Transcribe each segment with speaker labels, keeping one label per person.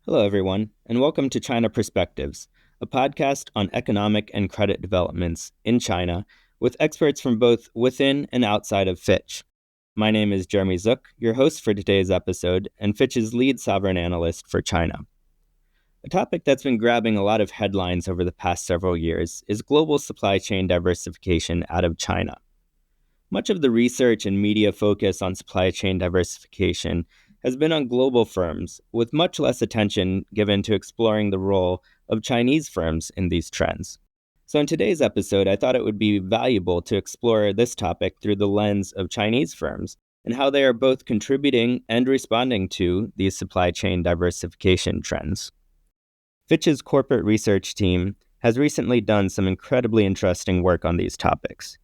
Speaker 1: Hello, everyone, and welcome to China Perspectives, a podcast on economic and credit developments in China with experts from both within and outside of Fitch. My name is Jeremy Zook, your host for today's episode, and Fitch's lead sovereign analyst for China. A topic that's been grabbing a lot of headlines over the past several years is global supply chain diversification out of China. Much of the research and media focus on supply chain diversification has been on global firms, with much less attention given to exploring the role of Chinese firms in these trends. So, in today's episode, I thought it would be valuable to explore this topic through the lens of Chinese firms and how they are both contributing and responding to these supply chain diversification trends. Fitch's corporate research team has recently done some incredibly interesting work on these topics.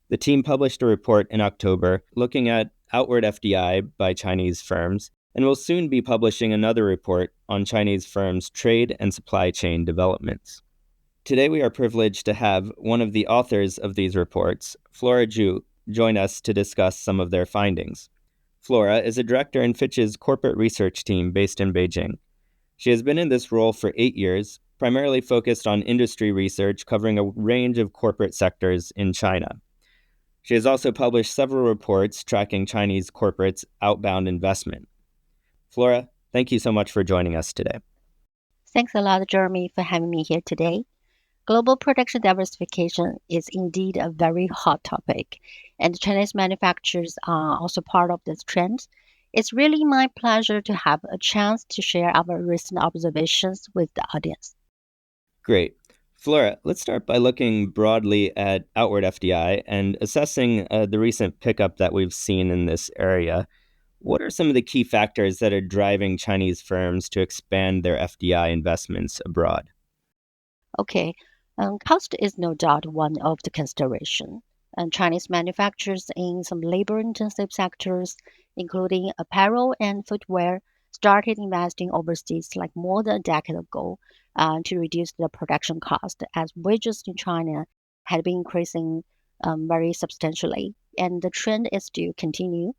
Speaker 1: The team published a report in October looking at outward FDI by Chinese firms and will soon be publishing another report on Chinese firms' trade and supply chain developments. Today, we are privileged to have one of the authors of these reports, Flora Zhu, join us to discuss some of their findings. Flora is a director in Fitch's corporate research team based in Beijing. She has been in this role for 8 years, primarily focused on industry research covering a range of corporate sectors in China. She has also published several reports tracking Chinese corporates' outbound investment. Flora, thank you so much for joining us today.
Speaker 2: Thanks a lot, Jeremy, for having me here today. Global production diversification is indeed a very hot topic, and Chinese manufacturers are also part of this trend. It's really my pleasure to have a chance to share our recent observations with the audience.
Speaker 1: Great. Flora, let's start by looking broadly at outward FDI and assessing the recent pickup that we've seen in this area. What are some of the key factors that are driving Chinese firms to expand their FDI investments abroad?
Speaker 2: Okay, cost is no doubt one of the consideration. And Chinese manufacturers in some labor-intensive sectors, including apparel and footwear, started investing overseas like more than a decade ago to reduce the production cost, as wages in China had been increasing very substantially, and the trend is to continue.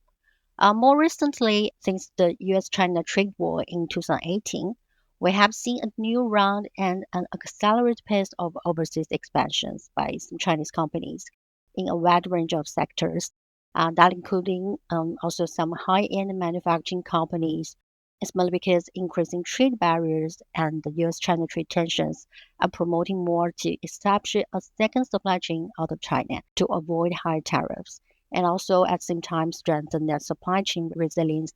Speaker 2: More recently, since the US-China trade war in 2018, we have seen a new round and an accelerated pace of overseas expansions by some Chinese companies in a wide range of sectors, that including also some high-end manufacturing companies, especially because increasing trade barriers and the US-China trade tensions are promoting more to establish a second supply chain out of China to avoid high tariffs and also at the same time strengthen their supply chain resilience.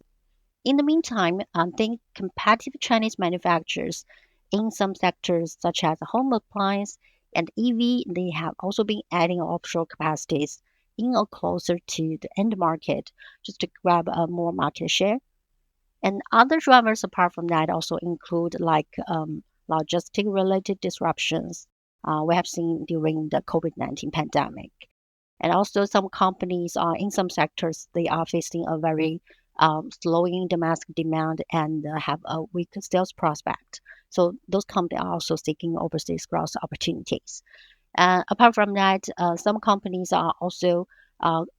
Speaker 2: In the meantime, I think competitive Chinese manufacturers in some sectors such as home appliance and EV, they have also been adding offshore capacities in or closer to the end market just to grab more market share. And other drivers apart from that also include like logistic related disruptions we have seen during the COVID-19 pandemic. And also some companies are in some sectors, they are facing a very slowing domestic demand and have a weak sales prospect. So those companies are also seeking overseas growth opportunities. Apart from that, some companies are also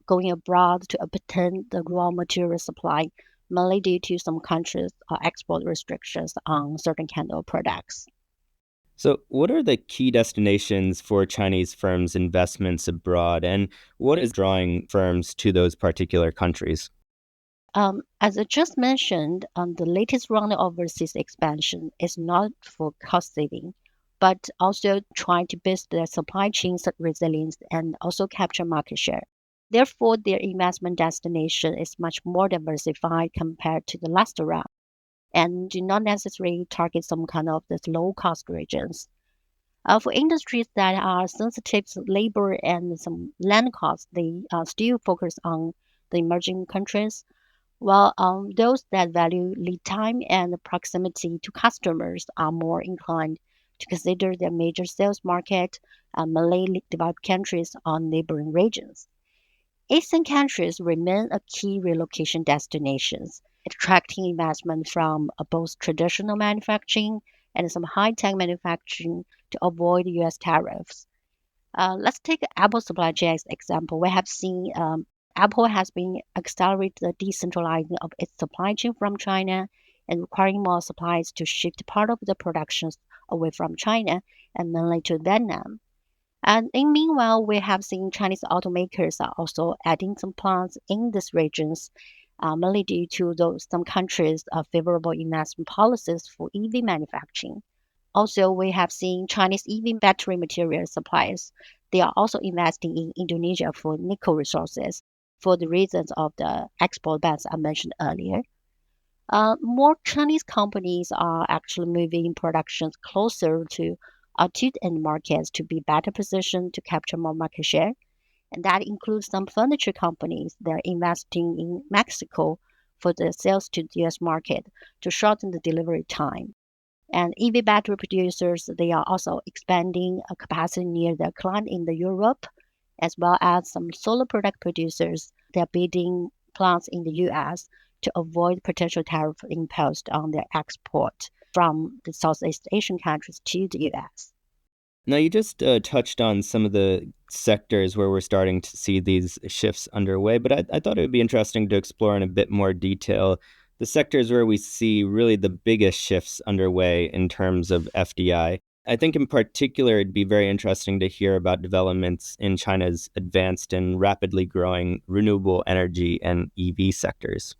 Speaker 2: going abroad to obtain the raw material supply, mainly due to some countries' export restrictions on certain kind of products.
Speaker 1: So, what are the key destinations for Chinese firms' investments abroad, and what is drawing firms to those particular countries?
Speaker 2: As I just mentioned, the latest round of overseas expansion is not for cost saving, but also trying to boost their supply chains resilience and also capture market share. Therefore, their investment destination is much more diversified compared to the last round and do not necessarily target some kind of the low cost regions. For industries that are sensitive to labor and some land costs, they still focus on the emerging countries while those that value lead time and proximity to customers are more inclined to consider their major sales market, mainly developed countries or neighboring regions. Asian countries remain a key relocation destinations, attracting investment from both traditional manufacturing and some high-tech manufacturing to avoid U.S. tariffs. Let's take Apple supply chain as example. We have seen Apple has been accelerating the decentralizing of its supply chain from China and requiring more supplies to shift part of the productions away from China and mainly to Vietnam. And in meanwhile, we have seen Chinese automakers are also adding some plants in these regions, mainly due to some countries' favorable investment policies for EV manufacturing. Also, we have seen Chinese EV battery material suppliers. They are also investing in Indonesia for nickel resources for the reasons of the export bans I mentioned earlier. More Chinese companies are actually moving productions closer to end markets to be better positioned to capture more market share. And that includes some furniture companies that are investing in Mexico for the sales to the US market to shorten the delivery time. And EV battery producers, they are also expanding a capacity near their client in the Europe, as well as some solar product producers. They're building plants in the US to avoid potential tariff imposed on their export from the Southeast Asian countries to the US.
Speaker 1: Now, you just touched on some of the sectors where we're starting to see these shifts underway, but I thought it would be interesting to explore in a bit more detail the sectors where we see really the biggest shifts underway in terms of FDI. I think in particular, it'd be very interesting to hear about developments in China's advanced and rapidly growing renewable energy and EV sectors.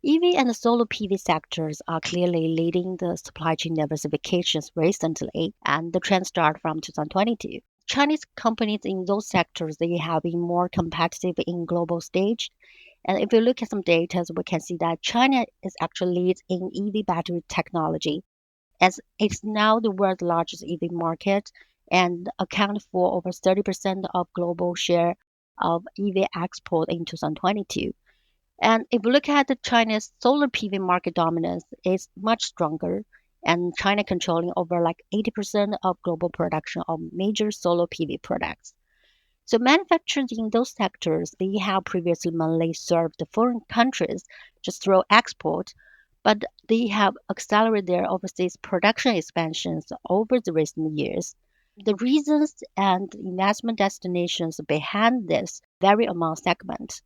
Speaker 2: EV and the solar PV sectors are clearly leading the supply chain diversifications recently, and the trend started from 2022. Chinese companies in those sectors, they have been more competitive in global stage. And if you look at some data, we can see that China is actually leads in EV battery technology, as it's now the world's largest EV market and account for over 30% of global share of EV export in 2022. And if we look at the China's solar PV market dominance is much stronger, and China controlling over like 80% of global production of major solar PV products. So manufacturers in those sectors, they have previously mainly served the foreign countries just through export, but they have accelerated their overseas production expansions over the recent years. The reasons and investment destinations behind this vary among segments.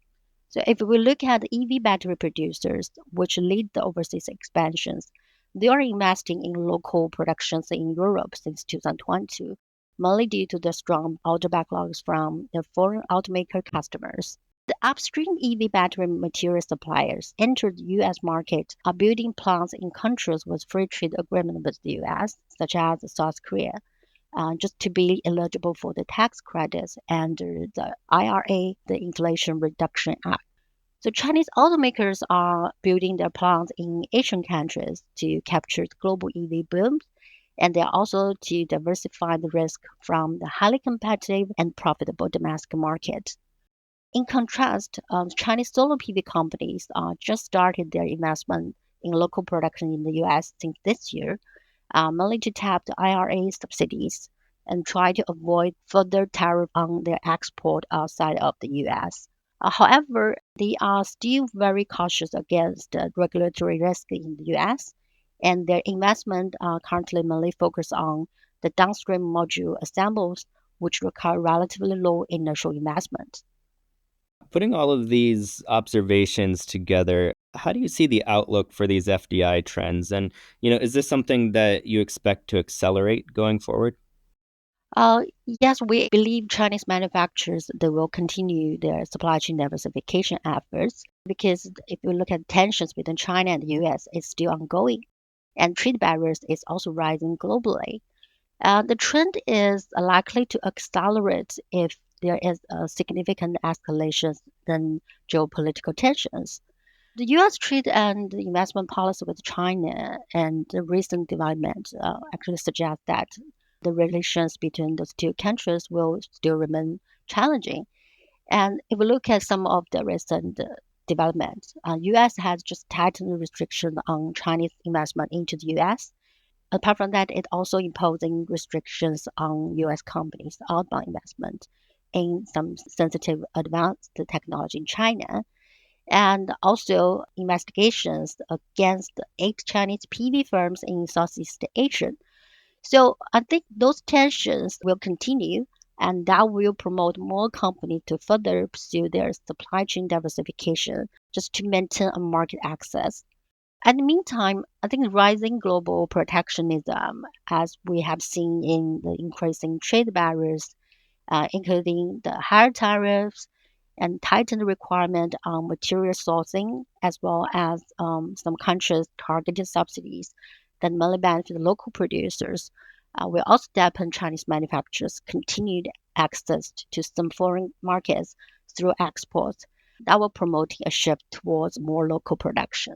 Speaker 2: So if we look at EV battery producers, which lead the overseas expansions, they are investing in local productions in Europe since 2022, mainly due to the strong order backlogs from the foreign automaker customers. The upstream EV battery material suppliers entered the US market are building plants in countries with free trade agreement with the US, such as South Korea, just to be eligible for the tax credits under the IRA, the Inflation Reduction Act. So Chinese automakers are building their plants in Asian countries to capture the global EV booms, and they are also to diversify the risk from the highly competitive and profitable domestic market. In contrast, Chinese solar PV companies just started their investment in local production in the US since this year, mainly to tap the IRA subsidies and try to avoid further tariff on their export outside of the US. However, they are still very cautious against regulatory risk in the US, and their investment are currently mainly focused on the downstream module assembles, which require relatively low initial investment.
Speaker 1: Putting all of these observations together, how do you see the outlook for these FDI trends? And, is this something that you expect to accelerate going forward?
Speaker 2: Yes, we believe Chinese manufacturers they will continue their supply chain diversification efforts because if you look at tensions between China and the US, it's still ongoing, and trade barriers is also rising globally. The trend is likely to accelerate if there is a significant escalation in geopolitical tensions. The U.S. trade and investment policy with China and the recent development actually suggest that the relations between those two countries will still remain challenging. And if we look at some of the recent developments, U.S. has just tightened restrictions on Chinese investment into the U.S. Apart from that, it also imposing restrictions on U.S. companies' outbound investment in some sensitive advanced technology in China, and also investigations against 8 Chinese PV firms in Southeast Asia. So I think those tensions will continue, and that will promote more companies to further pursue their supply chain diversification just to maintain a market access. In the meantime, I think rising global protectionism, as we have seen in the increasing trade barriers, including the higher tariffs and tightened requirement on material sourcing, as well as some countries' targeted subsidies that mainly benefit local producers, will also dampen Chinese manufacturers' continued access to some foreign markets through exports that will promote a shift towards more local production.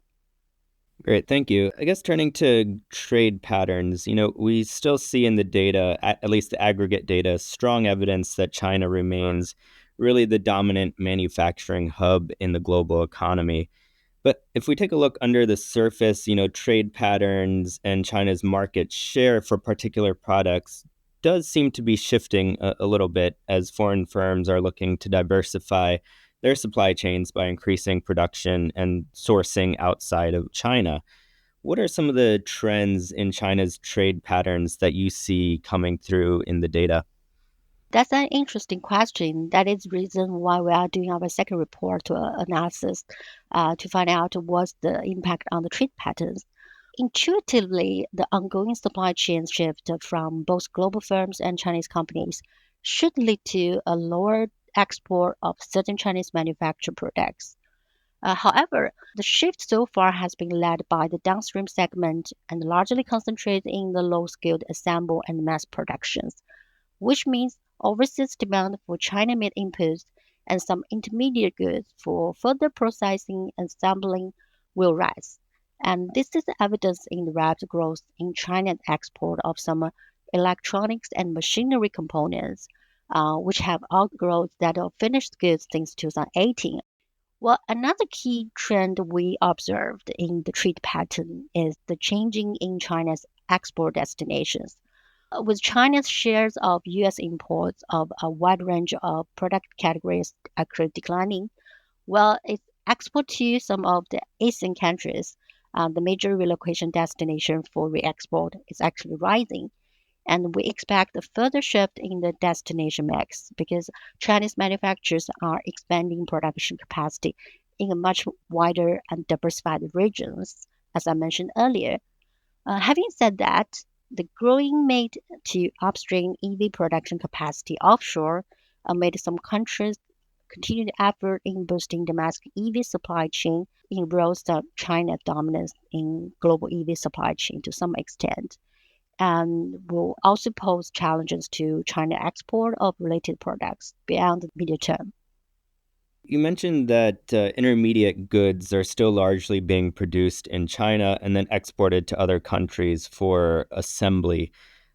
Speaker 1: Great, thank you. I guess turning to trade patterns, we still see in the data, at least the aggregate data, strong evidence that China remains really the dominant manufacturing hub in the global economy. But if we take a look under the surface, trade patterns and China's market share for particular products does seem to be shifting a little bit as foreign firms are looking to diversify their supply chains by increasing production and sourcing outside of China. What are some of the trends in China's trade patterns that you see coming through in the data?
Speaker 2: That's an interesting question. That is the reason why we are doing our second report to analysis to find out what's the impact on the trade patterns. Intuitively, the ongoing supply chain shift from both global firms and Chinese companies should lead to a lower export of certain Chinese manufactured products. However, the shift so far has been led by the downstream segment and largely concentrated in the low-skilled assemble and mass productions, which means overseas demand for China-made inputs and some intermediate goods for further processing and assembling will rise. And this is evidenced in the rapid growth in China's export of some electronics and machinery components, which have outgrown that of finished goods since 2018. Well, another key trend we observed in the trade pattern is the changing in China's export destinations. With China's shares of U.S. imports of a wide range of product categories actually declining, while its export to some of the Asian countries, the major relocation destination for re-export, is actually rising. And we expect a further shift in the destination mix because Chinese manufacturers are expanding production capacity in a much wider and diversified regions, as I mentioned earlier. Having said that, the growing mid to upstream EV production capacity offshore made some countries continued effort in boosting domestic EV supply chain erodes the China dominance in global EV supply chain to some extent and will also pose challenges to China export of related products beyond the medium term.
Speaker 1: You mentioned that intermediate goods are still largely being produced in China and then exported to other countries for assembly.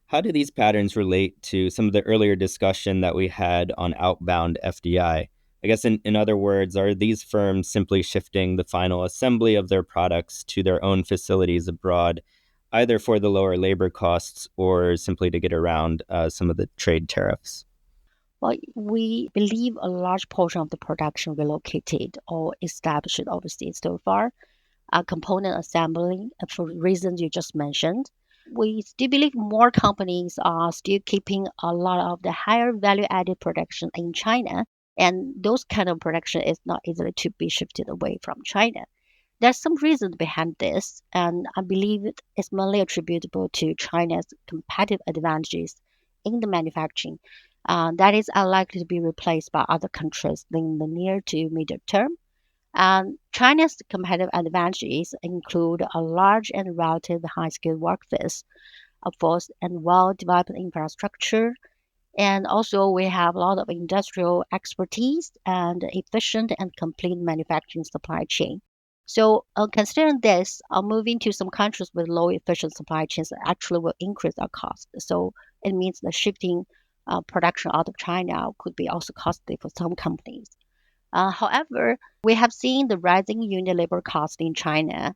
Speaker 1: How do these patterns relate to some of the earlier discussion that we had on outbound FDI? I guess, in other words, are these firms simply shifting the final assembly of their products to their own facilities abroad, either for the lower labor costs or simply to get around some of the trade tariffs?
Speaker 2: Well, we believe a large portion of the production relocated or established overseas so far are component assembly for reasons you just mentioned. We still believe more companies are still keeping a lot of the higher value added production in China, and those kind of production is not easily to be shifted away from China. There's some reason behind this, and I believe it's mainly attributable to China's competitive advantages in the manufacturing. That is unlikely to be replaced by other countries in the near to medium term. China's competitive advantages include a large and relatively high-skilled workforce and well-developed infrastructure. And also, we have a lot of industrial expertise and efficient and complete manufacturing supply chain. So, considering this, moving to some countries with low efficient supply chains actually will increase our cost. So, it means the shifting production out of China could be also costly for some companies. However, we have seen the rising unit labor cost in China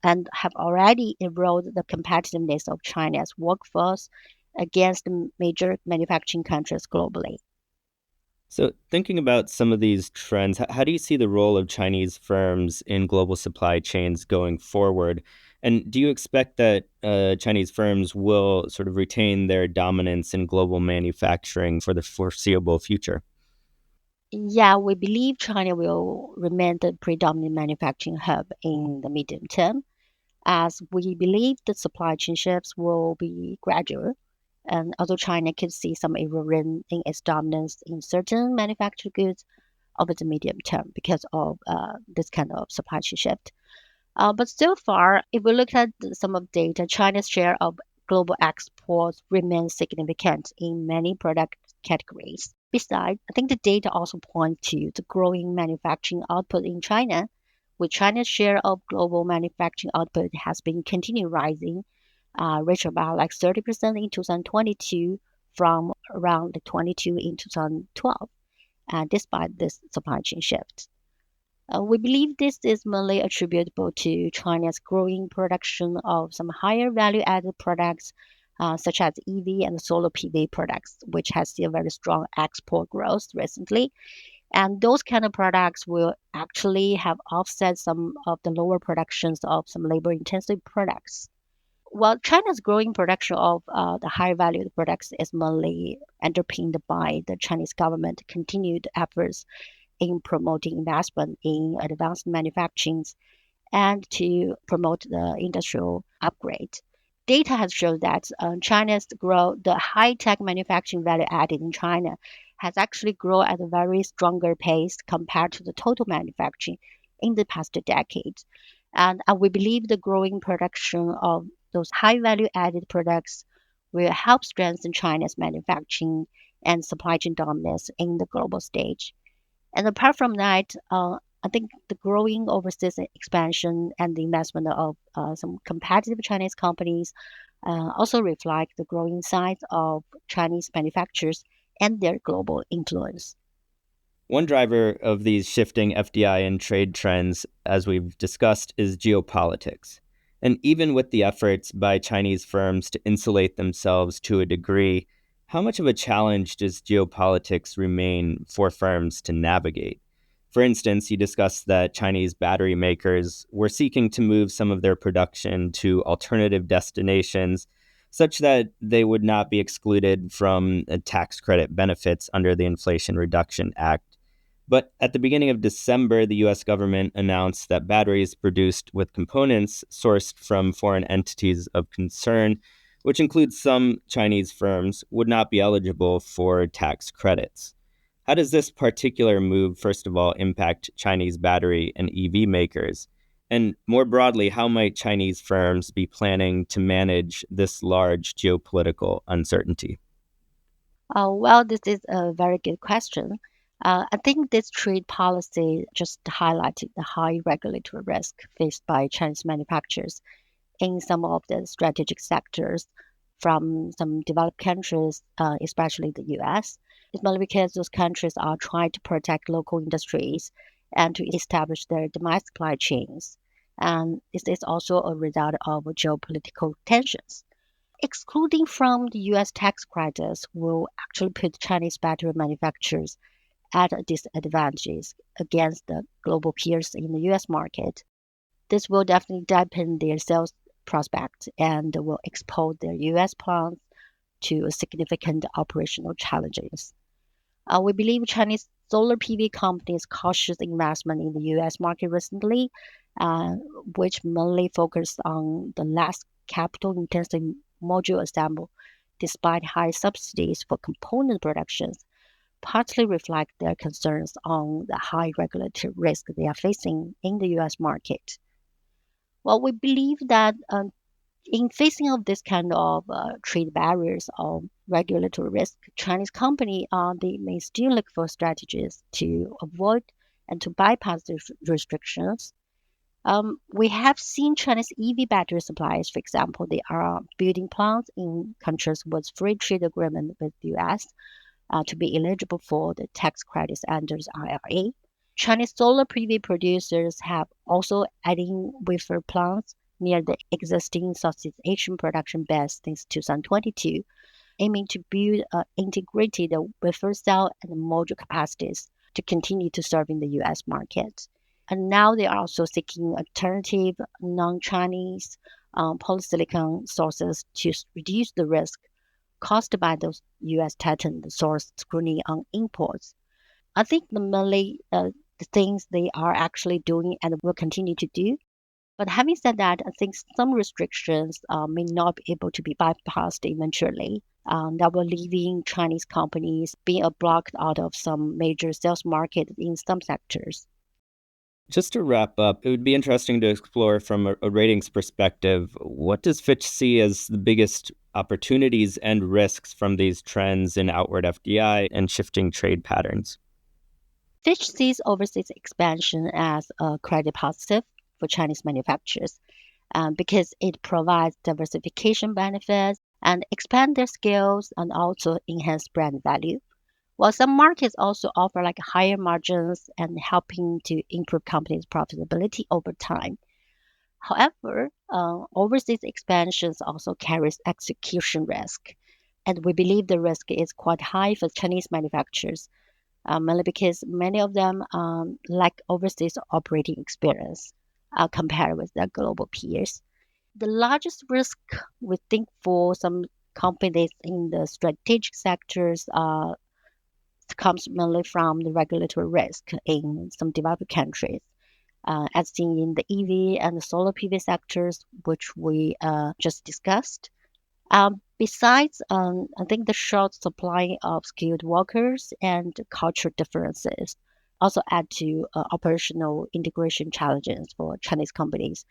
Speaker 2: and have already eroded the competitiveness of China's workforce against the major manufacturing countries globally.
Speaker 1: So, thinking about some of these trends, how do you see the role of Chinese firms in global supply chains going forward? And do you expect that Chinese firms will sort of retain their dominance in global manufacturing for the foreseeable future?
Speaker 2: Yeah, we believe China will remain the predominant manufacturing hub in the medium term. as we believe the supply chain shifts will be gradual. And although China could see some erosion in its dominance in certain manufactured goods over the medium term because of this kind of supply chain shift. But so far, if we look at some of data, China's share of global exports remains significant in many product categories. Besides, I think the data also point to the growing manufacturing output in China, with China's share of global manufacturing output has been continuing rising, reached about like 30% in 2022 from around 22 in 2012, despite this supply chain shift. We believe this is mainly attributable to China's growing production of some higher value added products, such as EV and solar PV products, which has seen very strong export growth recently. And those kind of products will actually have offset some of the lower productions of some labor intensive products. While China's growing production of the high valued products is mainly underpinned by the Chinese government continued efforts in promoting investment in advanced manufacturing and to promote the industrial upgrade. Data has shown that China's growth, the high-tech manufacturing value added in China, has actually grown at a very stronger pace compared to the total manufacturing in the past decades. And we believe the growing production of those high value added products will help strengthen China's manufacturing and supply chain dominance in the global stage. And apart from that, I think the growing overseas expansion and the investment of some competitive Chinese companies also reflect the growing size of Chinese manufacturers and their global influence.
Speaker 1: One driver of these shifting FDI and trade trends, as we've discussed, is geopolitics. And even with the efforts by Chinese firms to insulate themselves to a degree, how much of a challenge does geopolitics remain for firms to navigate? For instance, you discussed that Chinese battery makers were seeking to move some of their production to alternative destinations such that they would not be excluded from tax credit benefits under the Inflation Reduction Act. But at the beginning of December, the US government announced that batteries produced with components sourced from foreign entities of concern, which includes some Chinese firms, would not be eligible for tax credits. How does this particular move, first of all, impact Chinese battery and EV makers? And more broadly, how might Chinese firms be planning to manage this large geopolitical uncertainty?
Speaker 2: Well, this is a very good question. I think this trade policy just highlighted the high regulatory risk faced by Chinese manufacturers in some of the strategic sectors from some developed countries, especially the US. It's mainly because those countries are trying to protect local industries and to establish their domestic supply chains. And this is also a result of geopolitical tensions. Excluding from the US tax credits will actually put Chinese battery manufacturers at a disadvantage against the global peers in the US market. This will definitely dampen their sales prospects and will expose their US plants to significant operational challenges. We believe Chinese solar PV companies' cautious investment in the US market recently, uh, which mainly focused on the less capital intensive module assembly, despite high subsidies for component productions, partly reflect their concerns on the high regulatory risk they are facing in the US market. Well, we believe that in facing of this kind of trade barriers or regulatory risk, Chinese company they may still look for strategies to avoid and to bypass the restrictions. We have seen Chinese EV battery suppliers, for example, they are building plants in countries with free trade agreement with the US to be eligible for the tax credits under the IRA. Chinese solar PV producers have also adding wafer plants near the existing Southeast Asian production base since 2022, aiming to build integrated wafer cell and module capacities to continue to serve in the US market. And now they are also seeking alternative non-Chinese polysilicon sources to reduce the risk caused by those US tightened source scrutiny on imports. I think the mainly the things they are actually doing and will continue to do But having said that, I think some restrictions may not be able to be bypassed eventually. That will leaving Chinese companies being blocked out of some major sales market in some sectors.
Speaker 1: Just to wrap up, it would be interesting to explore from a ratings perspective, what does Fitch see as the biggest opportunities and risks from these trends in outward FDI and shifting trade patterns?
Speaker 2: Fitch sees overseas expansion as a credit positive for Chinese manufacturers because it provides diversification benefits and expand their skills and also enhance brand value. While some markets also offer like higher margins and helping to improve companies' profitability over time. However, overseas expansions also carries execution risk, and we believe the risk is quite high for Chinese manufacturers, mainly because many of them lack overseas operating experience compared with their global peers. The largest risk we think for some companies in the strategic sectors comes mainly from the regulatory risk in some developed countries, as seen in the EV and the solar PV sectors, which we just discussed. Besides, I think the short supply of skilled workers and cultural differences also add to operational integration challenges for Chinese companies,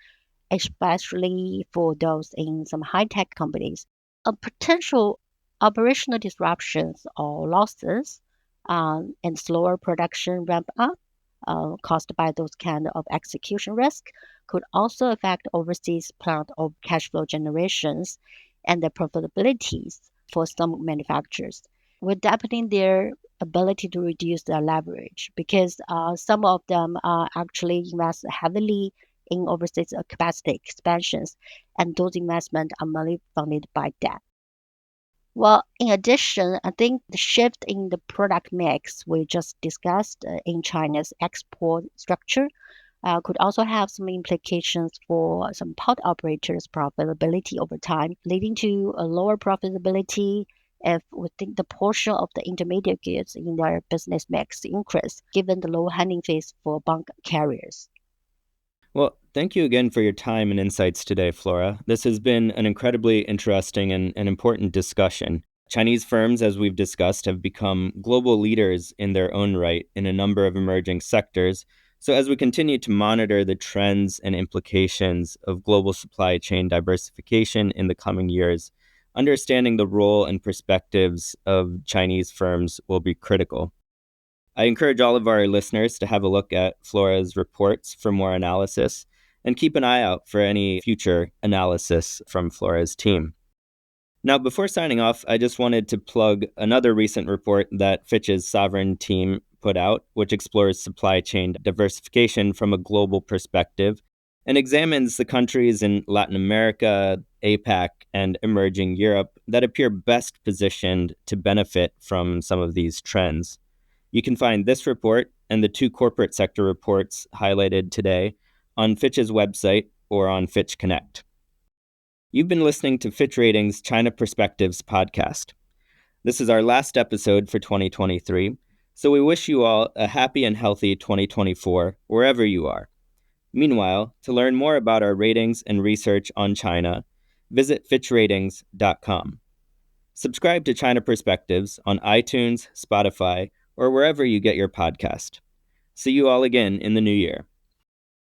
Speaker 2: especially for those in some high-tech companies. A potential operational disruptions or losses and slower production ramp up caused by those kind of execution risk could also affect overseas plant of cash flow generations and their profitabilities for some manufacturers. We're dampening their ability to reduce their leverage because some of them actually invest heavily in overseas capacity expansions, and those investments are mainly funded by debt. Well, in addition, I think the shift in the product mix we just discussed in China's export structure could also have some implications for some port operators' profitability over time, leading to a lower profitability if we think the portion of the intermediate goods in their business mix increase, given the low handling fees for bank carriers.
Speaker 1: Well, thank you again for your time and insights today, Flora. This has been an incredibly interesting and important discussion. Chinese firms, as we've discussed, have become global leaders in their own right in a number of emerging sectors. So, as we continue to monitor the trends and implications of global supply chain diversification in the coming years, understanding the role and perspectives of Chinese firms will be critical. I encourage all of our listeners to have a look at Flora's reports for more analysis and keep an eye out for any future analysis from Flora's team. Now, before signing off, I just wanted to plug another recent report that Fitch's sovereign team put out, which explores supply chain diversification from a global perspective and examines the countries in Latin America, APAC, and emerging Europe that appear best positioned to benefit from some of these trends. You can find this report and the two corporate sector reports highlighted today on Fitch's website or on Fitch Connect. You've been listening to Fitch Ratings China Perspectives podcast. This is our last episode for 2023, so we wish you all a happy and healthy 2024 wherever you are. Meanwhile, to learn more about our ratings and research on China, visit fitchratings.com. Subscribe to China Perspectives on iTunes, Spotify, or wherever you get your podcast. See you all again in the new year.